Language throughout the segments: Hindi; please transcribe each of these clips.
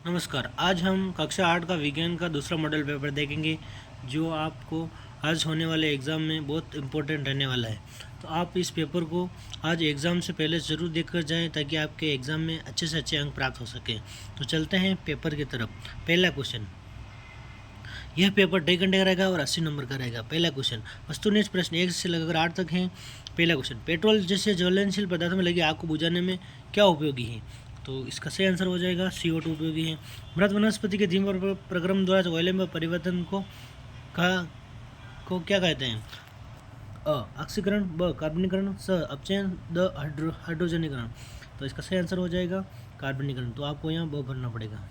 नमस्कार। आज हम कक्षा 8 का विज्ञान का दूसरा मॉडल पेपर देखेंगे जो आपको आज होने वाले एग्ज़ाम में बहुत इम्पोर्टेंट रहने वाला है। तो आप इस पेपर को आज एग्ज़ाम से पहले ज़रूर देख कर जाएँ ताकि आपके एग्ज़ाम में अच्छे से अच्छे अंक प्राप्त हो सकें। तो चलते हैं पेपर की तरफ। पहला क्वेश्चन, यह पेपर 2.5 घंटे का रहेगा और 80 नंबर का रहेगा। पहला क्वेश्चन, वस्तुनिष्ठ प्रश्न 1 से लेकर 8 तक हैं। पहला क्वेश्चन, पेट्रोल जैसे ज्वलनशील पदार्थों में लगी आग को बुझाने में क्या उपयोगी है? तो इसका सही आंसर हो जाएगा CO2 उपयोगी है। मृत वनस्पति के जीवन प्रक्रम द्वारा वॉल्यूम में परिवर्तन को क्या कहते हैं? अ ऑक्सीकरण, ब कार्बनीकरण, स अपचयन, द हाइड्रोजनीकरण। तो इसका सही आंसर हो जाएगा कार्बनीकरण। तो आपको यहाँ ब भरना पड़ेगा।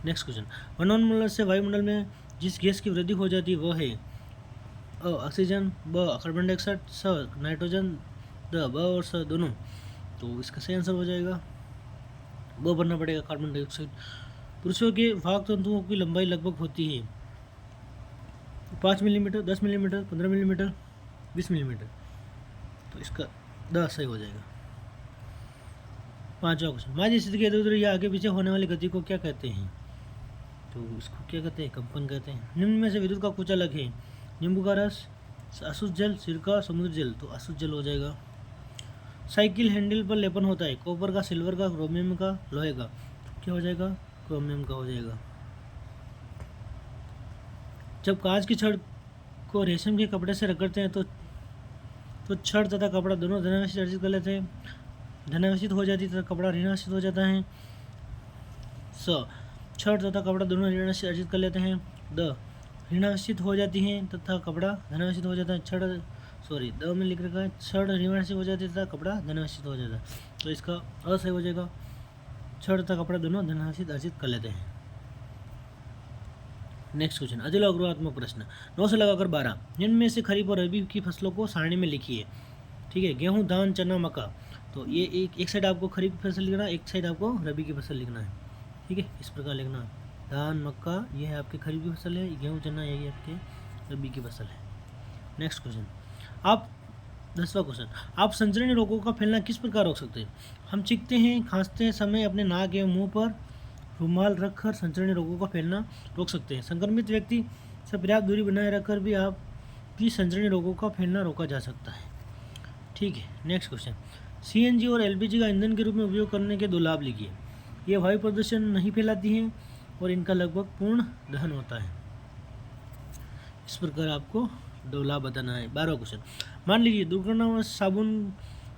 नेक्स्ट क्वेश्चन, वनोन्मूलन से वायुमंडल में जिस गैस की वृद्धि हो जाती है वह है? अ ऑक्सीजन, ब कार्बन डाइऑक्साइड, स नाइट्रोजन, द ब और स दोनों। तो इसका सही आंसर हो जाएगा ब भरना पड़ेगा, कार्बन डाइऑक्साइड। पुरुषों के वाहक तंतुओं की लंबाई लगभग होती है 5 मिलीमीटर, 10 मिलीमीटर, 15 मिलीमीटर, 20 मिलीमीटर। तो इसका द सही हो जाएगा। पांचवा क्वेश्चन, माध्य स्थिति के इधर उधर या आगे पीछे होने वाली गति को क्या कहते हैं? तो इसको क्या कहते हैं? कंपन कहते हैं। निम्न में से विद्युत का कुछ अलग है? नींबू का रस, अशुद्ध जल, सिरका, समुद्र जल। तो अशुद्ध जल हो जाएगा। साइकिल हैंडल पर लेपन होता है कॉपर का, सिल्वर का, क्रोमियम का, लोहे का। तो क्या हो जाएगा? क्रोमियम का हो जाएगा। जब कांच की छड़ को रेशम के कपड़े से रगड़ते हैं तो छड़ तथा कपड़ा दोनों धनावेशित अर्जित कर लेते हैं। धनावेशित हो जाती है तथा कपड़ा ऋणावेशित हो जाता है। स छड़ तथा कपड़ा दोनों ऋणावेशित अर्जित कर लेते हैं। द ऋणावेशित हो जाती हैं तथा कपड़ा धनावेशित हो जाता है। द में लिख रखा है छड़ ऋणावेशित हो जाती है तथा कपड़ा धनावेशित हो जाता है। तो इसका असही हो जाएगा। छड़ तथा कपड़ा दोनों धनावेशित अर्जित कर लेते हैं। नेक्स्ट क्वेश्चन, अधिलोकनात्मक प्रश्न 9 से लगाकर 12, जिनमें से खरीफ और रबी की फसलों को सारणी में लिखिए। ठीक है, गेहूं, धान, चना, मक्का। तो ये एक साइड आपको खरीफ की फसल लिखना है, एक साइड आपको रबी की फसल लिखना है। ठीक है, इस प्रकार लिखना है। धान, मक्का ये है आपकी खरीफ की फसल है, गेहूं, चना यही आपके रबी की फसल है। नेक्स्ट क्वेश्चन, आप 10वां क्वेश्चन, आप संचरणीय रोगों का फैलना किस प्रकार रोक सकते हैं? हम चीखते हैं, खांसते समय अपने नाक एवं मुंह पर रुमाल रखकर संचरणीय रोगों का फैलना रोक सकते हैं। संक्रमित व्यक्ति से पर्याप्त दूरी बनाए रखकर भी आपकी संचरणीय रोगों का फैलना रोका जा सकता है। ठीक है, नेक्स्ट क्वेश्चन, CNG और LPG का ईंधन के रूप में उपयोग करने के 2 लाभ लिखिए। ये वायु प्रदूषण नहीं फैलाती हैं और इनका लगभग पूर्ण दहन होता है। इस प्रकार आपको 2 लाभ बताना है। 12वां क्वेश्चन, मान लीजिए दुर्घटनावश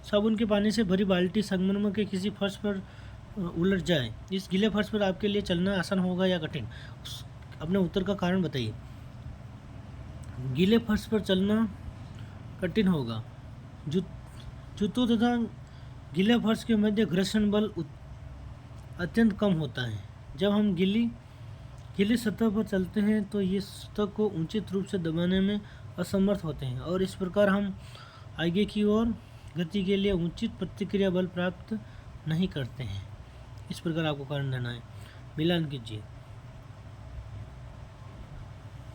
साबुन के पानी से भरी बाल्टी संगमरमर के किसी फर्श पर उलट जाए। इस गीले फर्श पर आपके लिए चलना आसान होगा या कठिन? अपने उत्तर का कारण बताइए। गीले फर्श पर चलना कठिन होगा। जूतों तथा गीले फर्श के मध्य घर्षण बल अत्यंत कम होता है। जब हम गीली सतह पर चलते हैं तो ये सतह को उचित रूप से दबाने में असमर्थ होते हैं और इस प्रकार हम आगे की ओर गति के लिए उचित प्रतिक्रिया बल प्राप्त नहीं करते हैं। इस प्रकार आपको कारण देना है। मिलान कीजिए।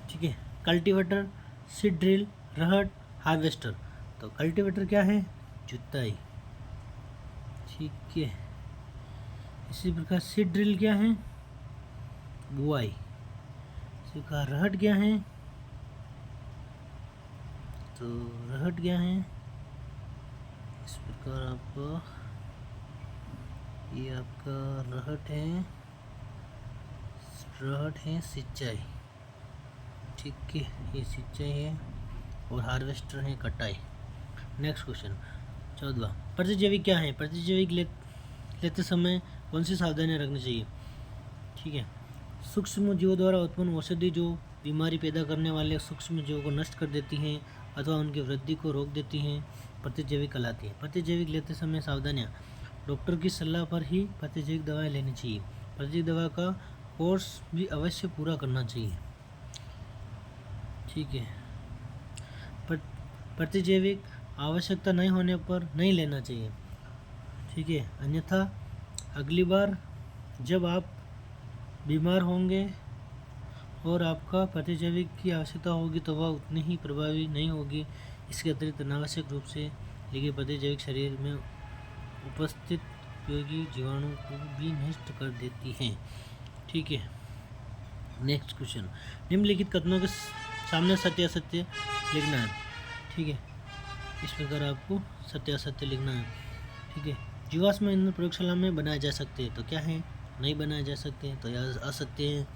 ठीक है, कल्टीवेटर, सीड ड्रिल, रहट, हार्वेस्टर। तो कल्टीवेटर क्या है? जुताई। ठीक है, इसी प्रकार सीड ड्रिल क्या है? बुआई। इसी प्रकार रहट क्या है? तो रहट क्या है? इस प्रकार आपका ये आपका रहट है सिंचाई। ठीक है, ये सिंचाई है और हार्वेस्टर है कटाई। नेक्स्ट क्वेश्चन 14वां, प्रतिजैविक क्या है? प्रतिजैविक लेते समय कौन सी सावधानियां रखनी चाहिए? ठीक है, सूक्ष्म जीवों द्वारा उत्पन्न औषधि जो बीमारी पैदा करने वाले सूक्ष्म जीवों को नष्ट कर देती हैं अथवा उनकी वृद्धि को रोक देती हैं, प्रतिजैविक कहलाती है। प्रतिजैविक लेते समय सावधानियां, डॉक्टर की सलाह पर ही प्रतिजैविक दवाएं लेनी चाहिए। प्रतिजैविक दवा का कोर्स भी अवश्य पूरा करना चाहिए। ठीक है, प्रतिजैविक आवश्यकता नहीं होने पर नहीं लेना चाहिए। ठीक है, अन्यथा अगली बार जब आप बीमार होंगे और आपका प्रतिजैविक की आवश्यकता होगी तो वह उतनी ही प्रभावी नहीं होगी। इसके अतिरिक्त अनावश्यक रूप से लेकिन प्रतिजैविक शरीर में उपस्थित उपयोगी जीवाणु को भी नष्ट कर देती हैं। ठीक है, नेक्स्ट क्वेश्चन, निम्नलिखित कथनों के सामने सत्य असत्य लिखना है। ठीक है, इस प्रकार आपको सत्य असत्य लिखना है। ठीक है, जीवाश्म ईंधन प्रयोगशाला में बनाए जा सकते हैं तो क्या है, नहीं बनाए जा सकते तो यह असत्य है।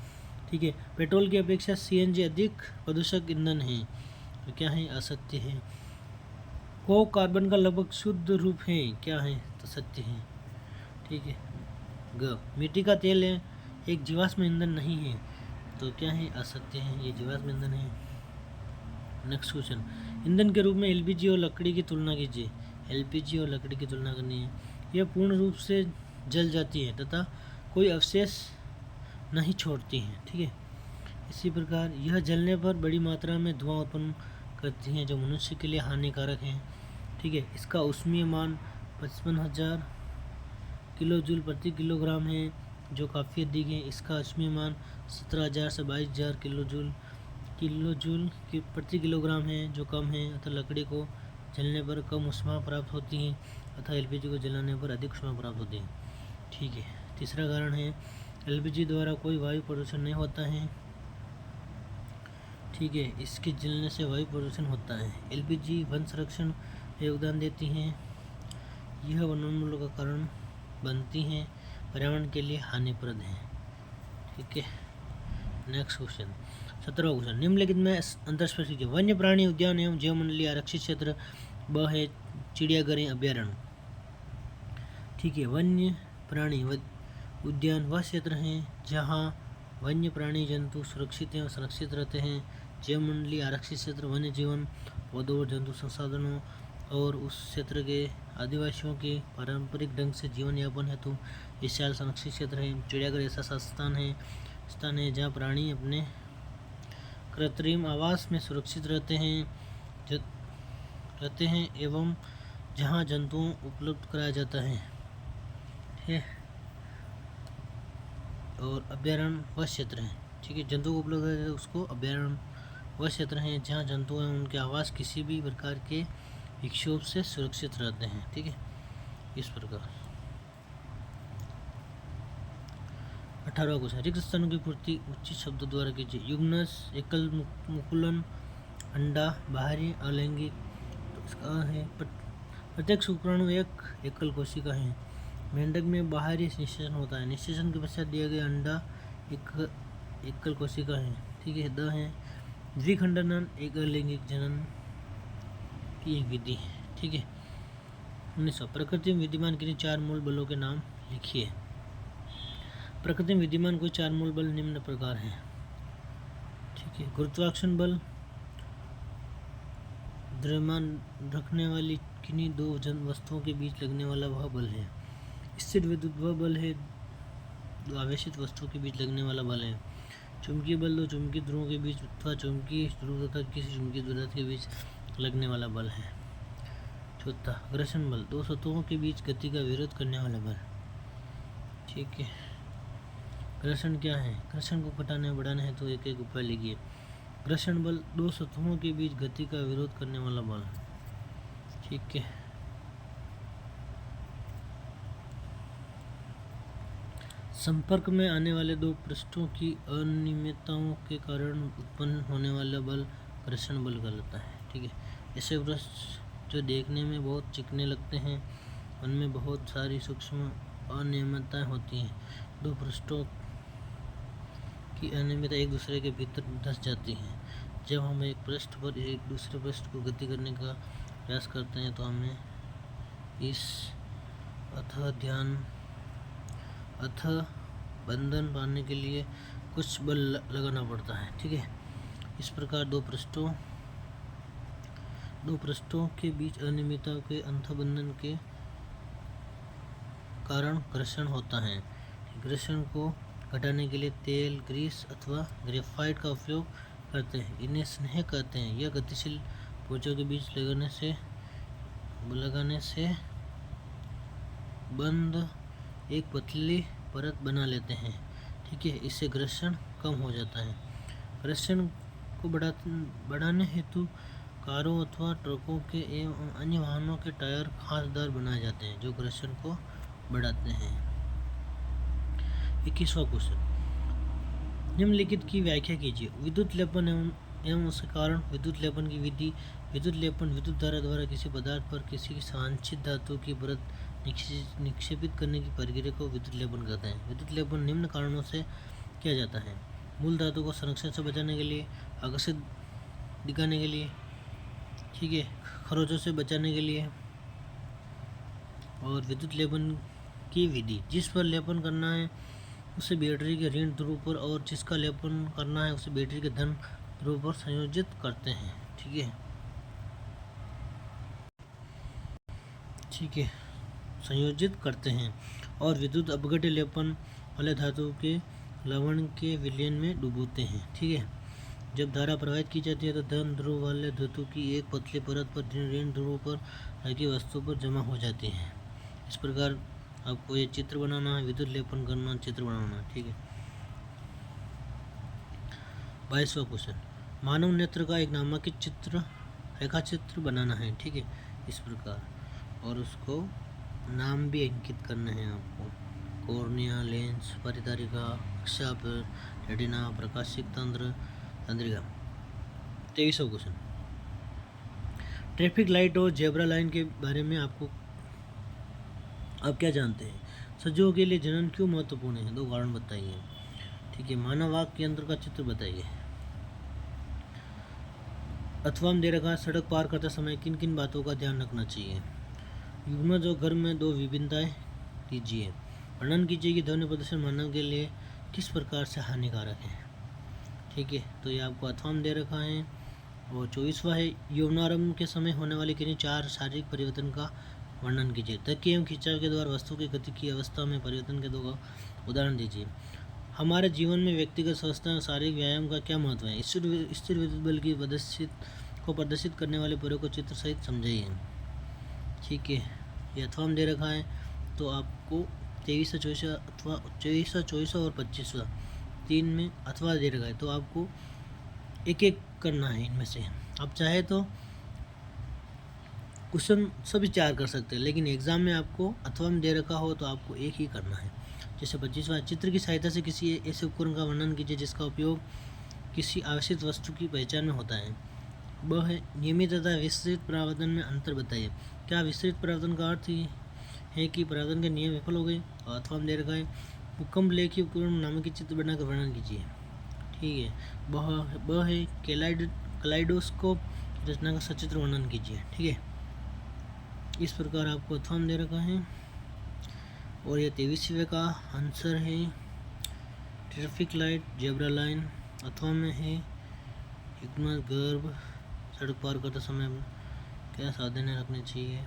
ठीक है, पेट्रोल की अपेक्षा सीएनजी अधिक प्रदूषक ईंधन है तो क्या है, असत्य है। कोक कार्बन का लगभग शुद्ध रूप है, क्या है, तो सत्य है। ठीक है, मिट्टी का तेल है एक जीवाश्म ईंधन नहीं है तो क्या है, असत्य है, ये जीवाश्म ईंधन है। नेक्स्ट क्वेश्चन, ईंधन के रूप में एलपीजी और लकड़ी की तुलना कीजिए। एलपीजी और लकड़ी की तुलना करनी है। यह पूर्ण रूप से जल जाती है तथा कोई अवशेष नहीं छोड़ती है। ठीक है, इसी प्रकार यह जलने पर बड़ी मात्रा में धुआं उत्पन्न करती हैं जो मनुष्य के लिए हानिकारक हैं। ठीक है, इसका ऊष्मीय मान 55,000 किलो जूल प्रति किलोग्राम है जो काफ़ी अधिक है। इसका ऊष्मीय मान 17,000 से 22,000 किलो जूल प्रति किलोग्राम है जो कम है। अतः लकड़ी को जलने पर कम ऊष्मा प्राप्त होती है अतः एलपीजी को जलाने पर अधिक ऊष्मा प्राप्त होती है। ठीक है, तीसरा कारण है एलपीजी द्वारा कोई वायु प्रदूषण नहीं होता है। ठीक है, इसके जलने से वायु प्रदूषण होता है। एलपीजी वन संरक्षण में योगदान देती हैं। यह वनोन्मूलन का कारण बनती हैं, पर्यावरण के लिए हानिप्रद है। ठीक है, नेक्स्ट क्वेश्चन, 17वां क्वेश्चन, निम्नलिखित में अंतर स्पष्ट कीजिए। वन्य प्राणी उद्यान एवं जैवमंडलीय आरक्षित क्षेत्र ब है चिड़ियाघर अभ्यारण्य। ठीक है, वन्य प्राणी उद्यान वह क्षेत्र हैं जहाँ वन्य प्राणी जंतु सुरक्षित एवं संरक्षित रहते हैं। जैवमंडलीय आरक्षित क्षेत्र वन्य जीवन पौधों और जंतु संसाधनों और उस क्षेत्र के आदिवासियों के पारंपरिक ढंग से जीवन यापन हेतु विशाल संरक्षित क्षेत्र है। चिड़ियाघर ऐसा स्थान है जहाँ प्राणी अपने कृत्रिम आवास में सुरक्षित रहते हैं एवं जहाँ जंतुओं उपलब्ध कराया जाता है। ठीक है, और अभ्यारण्य वह क्षेत्र है। ठीक है, जंतु को उपलब्ध कराया जाता है उसको अभ्यारण्य वह क्षेत्र है जहाँ जंतु एवं उनके आवास किसी भी प्रकार के विक्षोभ से सुरक्षित रहते हैं। ठीक है, इस प्रकार 18वां क्वेश्चन, रिक्त स्थानों की पूर्ति उचित शब्दों द्वारा कीजिए। युग्मनस, एकल मुकुलन, अंडा, बाहरी, अलैंगिक। तो इसका है प्रत्येक शुक्राणु एक एकल कोशिका है। मेंढक में बाहरी निषेचन होता है। निषेचन के पश्चात दिया गया अंडा एक एकल कोशिका है। ठीक है, द है द्विखंडन एक अलैंगिक जनन की एक विधि है। ठीक है, 1900, प्रकृति में विद्यमान किन्हीं 4 मूल बलों के नाम लिखिए। प्रकृति में विद्यमान कोई 4 मूल बल निम्न प्रकार हैं। ठीक है, गुरुत्वाकर्षण बल द्रव्यमान रखने वाली किन्हीं 2 वस्तुओं के बीच लगने वाला वह बल है। स्थिर विद्युत वह बल है 2 आवेशित वस्तुओं के बीच लगने वाला बल है। चुंबकीय बल 2 चुंबकीय ध्रुवों के बीच अथवा चुंबकीय ध्रुव तथा किसी चुंबकीय द्विध्रुव के बीच लगने वाला बल है। चौथा, घर्षण बल 2 सतहों के बीच गति का विरोध करने वाला बल। ठीक है, घर्षण क्या है, घर्षण को घटाने बढ़ाने है तो एक एक उपाय लिखिए। घर्षण बल 2 सतहों के बीच गति का विरोध करने वाला बल। ठीक है, संपर्क में आने वाले 2 पृष्ठों की अनियमितताओं के कारण उत्पन्न होने वाला बल घर्षण बल कहलाता है। ठीक है, ऐसे पृष्ठ जो देखने में बहुत चिकने लगते हैं उनमें बहुत सारी सूक्ष्म अनियमितताएं होती हैं। 2 पृष्ठों की अनियमितता एक दूसरे के भीतर धंस जाती हैं। जब हम एक पृष्ठ पर एक दूसरे पृष्ठ को गति करने का प्रयास करते हैं तो हमें इस बंधन पाने के लिए कुछ बल लगाना पड़ता है। ठीक है, इस प्रकार 2 पृष्ठों के बीच अनियमितता के अंतःबंधन के कारण घर्षण होता है। घर्षण को घटाने के लिए तेल, ग्रीस अथवा ग्रेफाइट का उपयोग करते हैं। इन्हें स्नेह कहते हैं। यह गतिशील पुर्जों के बीच लगाने से बंद एक पतली परत बना लेते हैं। ठीक है, इससे घर्षण कम हो जाता है। घर्षण को बढ़ाने हेतु कारों अथवा ट्रकों के एवं अन्य वाहनों के टायर खासदार बनाए जाते हैं जो घर्षण को बढ़ाते हैं। 21वां क्वेश्चन, निम्नलिखित की व्याख्या कीजिए। विद्युत लेपन एवं उसके कारण, विद्युत लेपन की विधि। विद्युत लेपन विद्युत धारा द्वारा किसी पदार्थ पर किसी वांछित धातु की परत निक्षेपित करने की प्रक्रिया को विद्युत लेपन कहते हैं। विद्युत लेपन निम्न कारणों से किया जाता है। मूल धातु को संरक्षण से बचाने के लिए, आकर्षित दिखाने के लिए, ठीक है, खरोचों से बचाने के लिए। और विद्युत लेपन की विधि, जिस पर लेपन करना है उसे बैटरी के ऋण ध्रुव पर और जिसका लेपन करना है उसे बैटरी के धन ध्रुव पर संयोजित करते हैं। ठीक है, संयोजित करते हैं। और विद्युत अपघट्य लेपन वाले धातु के लवण के विलयन में डुबोते हैं। ठीक है, जब धारा प्रवाहित की जाती है तो धन ध्रुव वाले धातु की एक पतली परत पर ऋण ध्रुव पर रखी वस्तु पर जमा हो जाती है। इस प्रकार आपको ये चित्र बनाना है, विद्युत लेपन करना, चित्र बनाना। ठीक है, 22वां क्वेश्चन, मानव नेत्र का एक नामांकित चित्र, रेखा चित्र बनाना है। ठीक है, इस प्रकार, और उसको नाम भी अंकित करना है आपको। कॉर्निया, लेंस, परिधारिका, अक्षापर, रेटिना, प्रकाशिक तंत्र, तंत्रिका। 23वां क्वेश्चन, ट्रैफिक लाइट और जेब्रा लाइन के बारे में आप क्या जानते हैं? सजीवों के लिए जनन क्यों महत्वपूर्ण है? 2 कारण बताइए। ठीक है, मानव आँख यंत्र का चित्र बताइए। अथवा दे रखा है, सड़क पार करते समय किन किन बातों का ध्यान रखना चाहिए? युग्म जो घर में 2 विभिन्नताएं दीजिए। वर्णन कीजिए कि ध्वनि प्रदूषण मानव के लिए किस प्रकार से हानिकारक है। ठीक है, तो ये आपको अथवा दे रखा है। और 24वां है, यौनारंभ के समय होने वाले किन्हीं 4 शारीरिक परिवर्तन का वर्णन कीजिए। धक्के एवं खिंचाव के द्वारा वस्तु की गति की अवस्था में परिवर्तन के 2 उदाहरण दीजिए। हमारे जीवन में व्यक्तिगत स्वास्थ्य और शारीरिक व्यायाम का क्या महत्व है? स्थिर विद्युत बल की प्रदर्शित करने वाले प्रयोग को चित्र सहित समझाइए। ठीक है, ये अथवा दे रखा है, तो आपको 23, 24 और 25वां 3 में अथवा दे रखा है, तो आपको एक एक करना है इनमें से। आप चाहे तो क्वेश्चन सभी 4 कर सकते हैं, लेकिन एग्जाम में आपको अथवा दे रखा हो तो आपको एक ही करना है। जैसे 25वां, चित्र की सहायता से किसी ऐसे उपकरण का वर्णन कीजिए जिसका उपयोग किसी आवश्यक वस्तु की पहचान में होता है। वह है नियमित तथा विस्तृत प्रावधान में अंतर बताइए। क्या विस्तृत प्रावधान का अर्थ है कि प्रावधान के नियम विफल हो गए? और अथवा दे रखा है, भूकंप लेखी उपकरण नामक की चित्र बनाकर वर्णन कीजिए। ठीक है, वह है कलाइडोस्कोप रचना का सचित्र वर्णन कीजिए। ठीक है, इस प्रकार आपको अथवा दे रखा है। और यह 23वें का आंसर है ट्रैफिक लाइट, जेब्रा लाइन। अथवा में है युग्म गर्भ, सड़क पार करते समय क्या सावधानी रखनी चाहिए।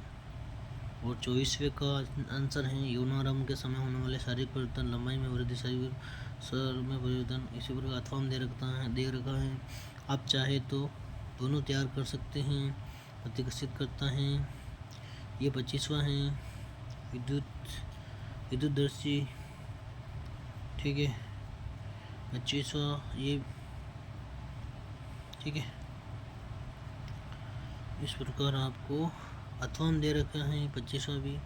और 24वें का आंसर है यौनारंभ के समय होने वाले शारीरिक परिवर्तन, लंबाई में वृद्धि, शरीर स्वर में परिवर्तन। इसी प्रकार अथवा दे रखा है। आप चाहे तो दोनों तैयार कर सकते हैं। प्रतिकर्षित करता है, ये 25वां है विद्युतदर्शी। ठीक है, 25वां ये। ठीक है, इस प्रकार आपको अथवा दे रखा है 25वां भी।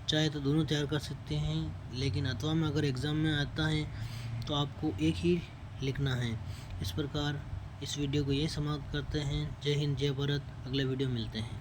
चाहे तो दोनों तैयार कर सकते हैं, लेकिन अथवा में अगर एग्ज़ाम में आता है तो आपको एक ही लिखना है। इस प्रकार इस वीडियो को यही समाप्त करते हैं। जय हिंद, जय भारत। अगले वीडियो मिलते हैं।